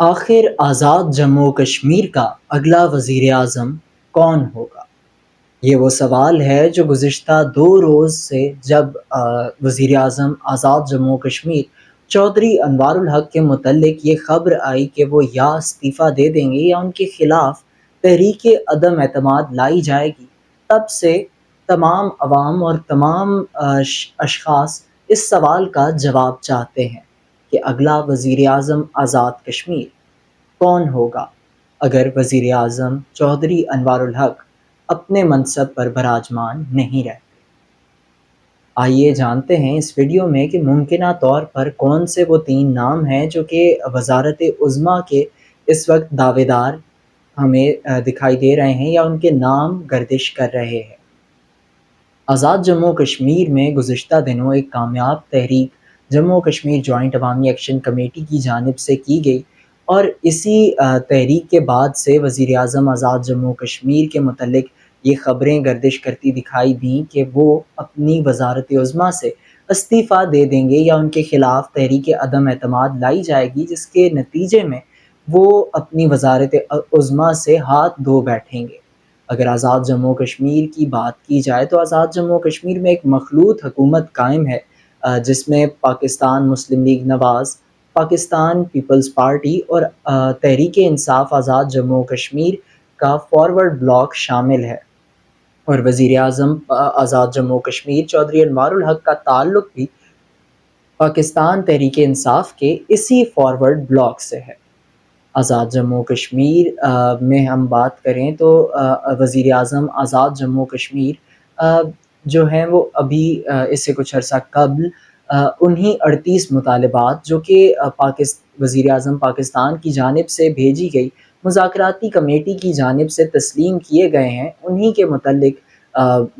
آخر آزاد جموں و کشمیر کا اگلا وزیر اعظم کون ہوگا؟ یہ وہ سوال ہے جو گزشتہ 2 روز سے جب وزیر اعظم آزاد جموں و کشمیر چودھری انوار الحق کے متعلق یہ خبر آئی کہ وہ یا استعفیٰ دے دیں گے یا ان کے خلاف تحریک عدم اعتماد لائی جائے گی، تب سے تمام عوام اور تمام اشخاص اس سوال کا جواب چاہتے ہیں کہ اگلا وزیر اعظم آزاد کشمیر کون ہوگا اگر وزیر اعظم چودھری انوار الحق اپنے منصب پر براجمان نہیں رہتے۔ آئیے جانتے ہیں اس ویڈیو میں کہ ممکنہ طور پر کون سے وہ 3 نام ہیں جو کہ وزارت عظمیٰ کے اس وقت دعوے دار ہمیں دکھائی دے رہے ہیں یا ان کے نام گردش کر رہے ہیں۔ آزاد جموں و کشمیر میں گزشتہ دنوں ایک کامیاب تحریک جموں و کشمیر جوائنٹ عوامی ایکشن کمیٹی کی جانب سے کی گئی، اور اسی تحریک کے بعد سے وزیر اعظم آزاد جموں و کشمیر کے متعلق یہ خبریں گردش کرتی دکھائی دیں کہ وہ اپنی وزارت عظمیٰ سے استعفیٰ دے دیں گے یا ان کے خلاف تحریک عدم اعتماد لائی جائے گی، جس کے نتیجے میں وہ اپنی وزارت عظمیٰ سے ہاتھ دھو بیٹھیں گے۔ اگر آزاد جموں و کشمیر کی بات کی جائے تو آزاد جموں و کشمیر میں ایک مخلوط حکومت قائم ہے، جس میں پاکستان مسلم لیگ نواز، پاکستان پیپلز پارٹی اور تحریک انصاف آزاد جموں و کشمیر کا فارورڈ بلاک شامل ہے، اور وزیر اعظم آزاد جموں و کشمیر چودھری انوار الحق کا تعلق بھی پاکستان تحریک انصاف کے اسی فارورڈ بلاک سے ہے۔ آزاد جموں و کشمیر میں ہم بات کریں تو وزیر اعظم آزاد جموں و کشمیر جو ہیں وہ ابھی اس سے کچھ عرصہ قبل انہی 38 مطالبات جو کہ وزیر اعظم پاکستان کی جانب سے بھیجی گئی مذاکراتی کمیٹی کی جانب سے تسلیم کیے گئے ہیں، انہی کے متعلق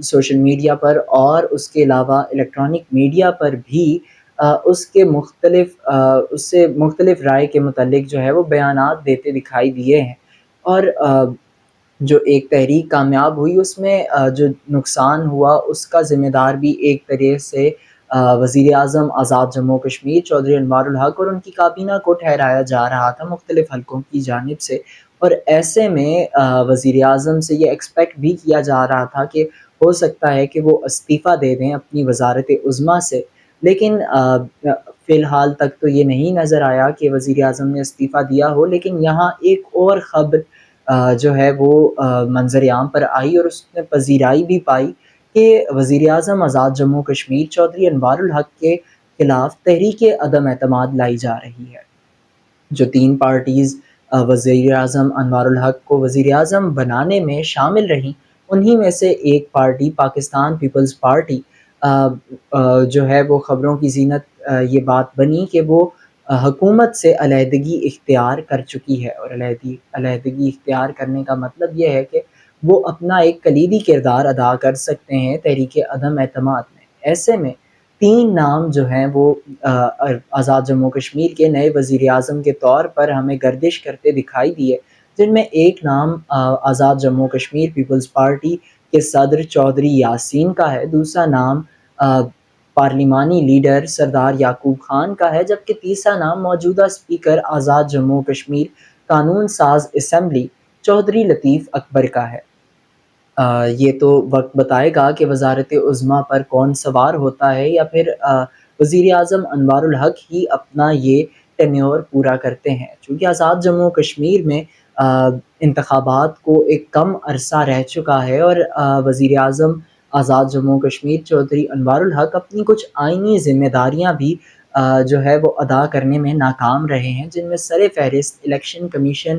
سوشل میڈیا پر اور اس کے علاوہ الیکٹرانک میڈیا پر بھی اس سے مختلف رائے کے متعلق جو ہے وہ بیانات دیتے دکھائی دیے ہیں، اور جو ایک تحریک کامیاب ہوئی اس میں جو نقصان ہوا اس کا ذمہ دار بھی ایک طرح سے وزیر اعظم آزاد جموں و کشمیر چودھری انوار الحق اور ان کی کابینہ کو ٹھہرایا جا رہا تھا مختلف حلقوں کی جانب سے، اور ایسے میں وزیر اعظم سے یہ ایکسپیکٹ بھی کیا جا رہا تھا کہ ہو سکتا ہے کہ وہ استعفیٰ دے دیں اپنی وزارت عظمیٰ سے، لیکن فی الحال تک تو یہ نہیں نظر آیا کہ وزیر اعظم نے استعفیٰ دیا ہو۔ لیکن یہاں ایک اور خبر جو ہے وہ منظر عام پر آئی اور اس نے پذیرائی بھی پائی کہ وزیر اعظم آزاد جموں و کشمیر چودھری انوار الحق کے خلاف تحریک عدم اعتماد لائی جا رہی ہے۔ جو 3 پارٹیز وزیر اعظم انوار الحق کو وزیر اعظم بنانے میں شامل رہیں، انہی میں سے ایک پارٹی پاکستان پیپلز پارٹی جو ہے وہ خبروں کی زینت یہ بات بنی کہ وہ حکومت سے علیحدگی اختیار کر چکی ہے، اور علیحدگی اختیار کرنے کا مطلب یہ ہے کہ وہ اپنا ایک کلیدی کردار ادا کر سکتے ہیں تحریک عدم اعتماد میں۔ ایسے میں 3 نام جو ہیں وہ آزاد جموں کشمیر کے نئے وزیر اعظم کے طور پر ہمیں گردش کرتے دکھائی دیے، جن میں ایک نام آزاد جموں کشمیر پیپلز پارٹی کے صدر چودھری یاسین کا ہے، دوسرا نام پارلیمانی لیڈر سردار یعقوب خان کا ہے، جبکہ تیسرا نام موجودہ اسپیکر آزاد جموں کشمیر قانون ساز اسمبلی چودھری لطیف اکبر کا ہے۔ یہ تو وقت بتائے گا کہ وزارت عظمیٰ پر کون سوار ہوتا ہے، یا پھر وزیر اعظم انوار الحق ہی اپنا یہ ٹینیور پورا کرتے ہیں۔ چونکہ آزاد جموں کشمیر میں انتخابات کو ایک کم عرصہ رہ چکا ہے، اور وزیر اعظم آزاد جموں کشمیر چودھری انوار الحق اپنی کچھ آئینی ذمہ داریاں بھی جو ہے وہ ادا کرنے میں ناکام رہے ہیں، جن میں سر فہرست الیکشن کمیشن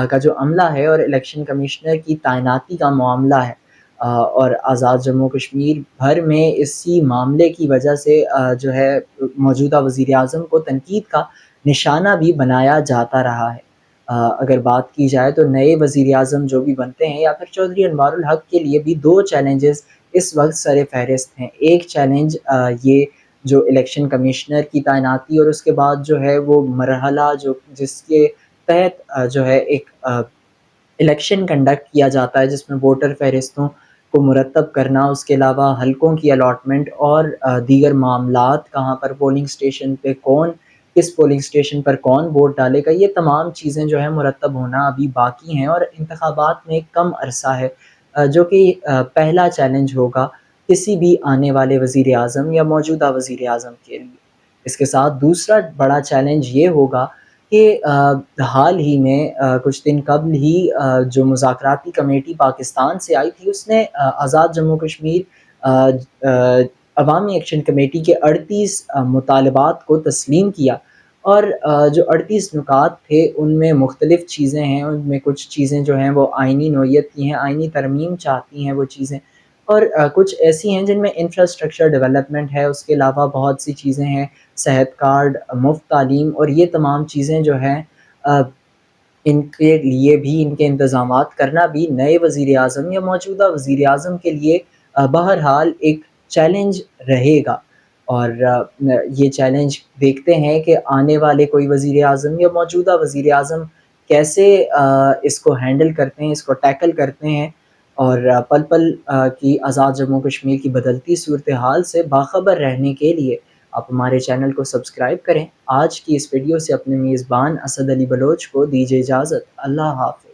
کا جو عملہ ہے اور الیکشن کمشنر کی تعیناتی کا معاملہ ہے، اور آزاد جموں کشمیر بھر میں اسی معاملے کی وجہ سے جو ہے موجودہ وزیر اعظم کو تنقید کا نشانہ بھی بنایا جاتا رہا ہے۔ اگر بات کی جائے تو نئے وزیر اعظم جو بھی بنتے ہیں یا پھر چودھری انوار الحق کے لیے بھی 2 چیلنجز اس وقت سر فہرست ہیں۔ ایک چیلنج یہ جو الیکشن کمشنر کی تعیناتی اور اس کے بعد جو ہے وہ مرحلہ جس کے تحت جو ہے ایک الیکشن کنڈکٹ کیا جاتا ہے، جس میں ووٹر فہرستوں کو مرتب کرنا، اس کے علاوہ حلقوں کی الاٹمنٹ اور دیگر معاملات، کہاں پر پولنگ اسٹیشن پہ کون کس پولنگ اسٹیشن پر کون ووٹ ڈالے گا، یہ تمام چیزیں جو ہے مرتب ہونا ابھی باقی ہیں، اور انتخابات میں کم عرصہ ہے، جو کہ پہلا چیلنج ہوگا کسی بھی آنے والے وزیر اعظم یا موجودہ وزیر اعظم کے لیے۔ اس کے ساتھ دوسرا بڑا چیلنج یہ ہوگا کہ حال ہی میں کچھ دن قبل ہی جو مذاکراتی کمیٹی پاکستان سے آئی تھی، اس نے آزاد جموں کشمیر عوامی ایکشن کمیٹی کے 38 مطالبات کو تسلیم کیا، اور جو 38 نکات تھے ان میں مختلف چیزیں ہیں، ان میں کچھ چیزیں جو ہیں وہ آئینی نوعیت کی ہیں، آئینی ترمیم چاہتی ہیں وہ چیزیں، اور کچھ ایسی ہیں جن میں انفراسٹرکچر ڈیولپمنٹ ہے، اس کے علاوہ بہت سی چیزیں ہیں، صحت کارڈ، مفت تعلیم، اور یہ تمام چیزیں جو ہیں ان کے لیے بھی، ان کے انتظامات کرنا بھی نئے وزیر اعظم یا موجودہ وزیر اعظم کے لیے بہرحال ایک چیلنج رہے گا۔ اور یہ چیلنج دیکھتے ہیں کہ آنے والے کوئی وزیر اعظم یا موجودہ وزیر اعظم کیسے اس کو ہینڈل کرتے ہیں، اس کو ٹیکل کرتے ہیں، اور پل پل کی آزاد جموں کشمیر کی بدلتی صورتحال سے باخبر رہنے کے لیے آپ ہمارے چینل کو سبسکرائب کریں۔ آج کی اس ویڈیو سے اپنے میزبان اسد علی بلوچ کو دیجیے اجازت۔ اللہ حافظ۔